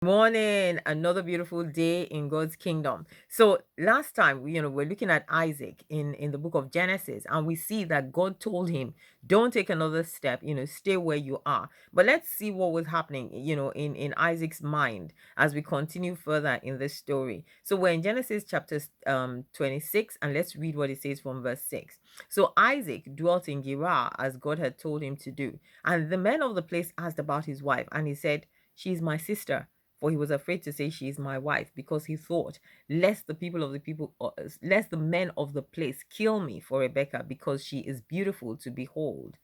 Morning, another beautiful day in God's kingdom. So last time, we're looking at Isaac in the book of Genesis, and we see that God told him, "Don't take another step. Stay where you are." But let's see what was happening, in Isaac's mind as we continue further in this story. So we're in Genesis chapter 26, and let's read what it says from verse 6. So Isaac dwelt in Gerar as God had told him to do, and the men of the place asked about his wife, and he said, "She's my sister." For he was afraid to say she is my wife, because he thought, lest the men of the place kill me for Rebekah, because she is beautiful to behold.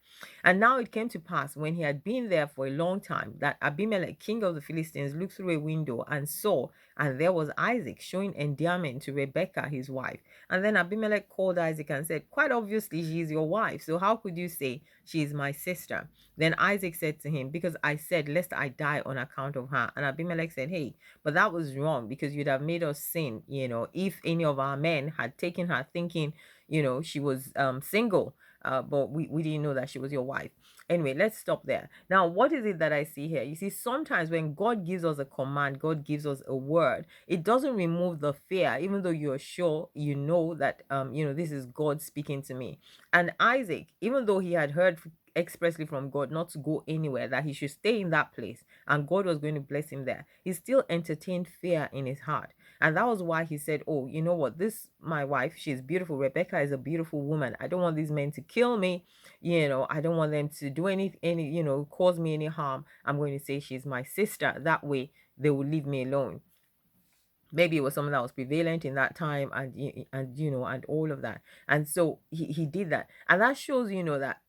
And now it came to pass, when he had been there for a long time, that Abimelech, king of the Philistines, looked through a window and saw, and there was Isaac showing endearment to Rebekah his wife. And then Abimelech called Isaac and said, "Quite obviously she is your wife, so how could you say she is my sister?" Then Isaac said to him, "Because I said, lest I die on account of her." And Abimelech said, "Hey, but that was wrong, because you'd have made us sin, if any of our men had taken her thinking, she was single, but we didn't know that she was your wife." Anyway, let's stop there. Now, what is it that I see here? You see, sometimes when God gives us a command, God gives us a word, it doesn't remove the fear, even though you're sure, that, this is God speaking to me. And Isaac, even though he had heard expressly from God not to go anywhere, that he should stay in that place, and God was going to bless him there, he still entertained fear in his heart. And that was why he said, "Oh, you know what? This, my wife, she's beautiful. Rebecca is a beautiful woman. I don't want these men to kill me. I don't want them to do cause me any harm. I'm going to say she's my sister. That way they will leave me alone." Maybe it was something that was prevalent in that time, and all of that. And so he did that, and that shows that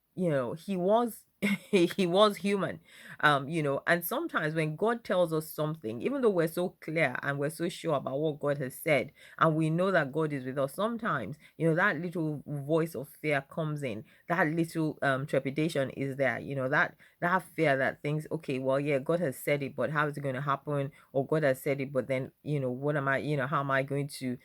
he was he was human. And sometimes when God tells us something, even though we're so clear and we're so sure about what God has said, and we know that God is with us, sometimes that little voice of fear comes in, that little trepidation is there, that fear that thinks, okay, well, yeah, God has said it, but how is it going to happen? Or God has said it, but then what am I, how am I going to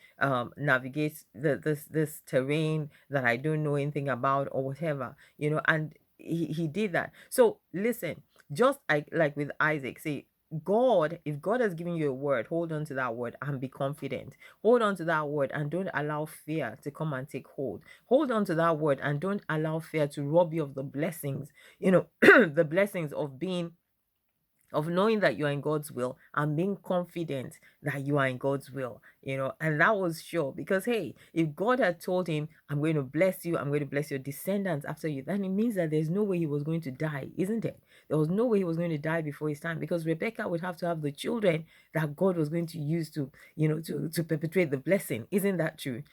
navigate this terrain that I don't know anything about, or whatever, and he did that. So listen, just like with Isaac, say, God, if God has given you a word, hold on to that word and be confident. Hold on to that word and don't allow fear to come and take hold. Hold on to that word and don't allow fear to rob you of the blessings, the blessings of knowing that you are in God's will, and being confident that you are in God's will, and that was sure, because hey, if God had told him, "I'm going to bless you, I'm going to bless your descendants after you," then it means that there's no way he was going to die, isn't it? There was no way he was going to die before his time, because Rebecca would have to have the children that God was going to use to perpetuate the blessing. Isn't that true?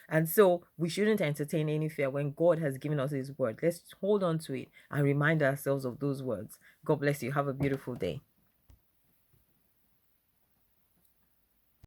And so we shouldn't entertain any fear when God has given us his word. Let's hold on to it and remind ourselves of those words. God bless you. Have a beautiful day.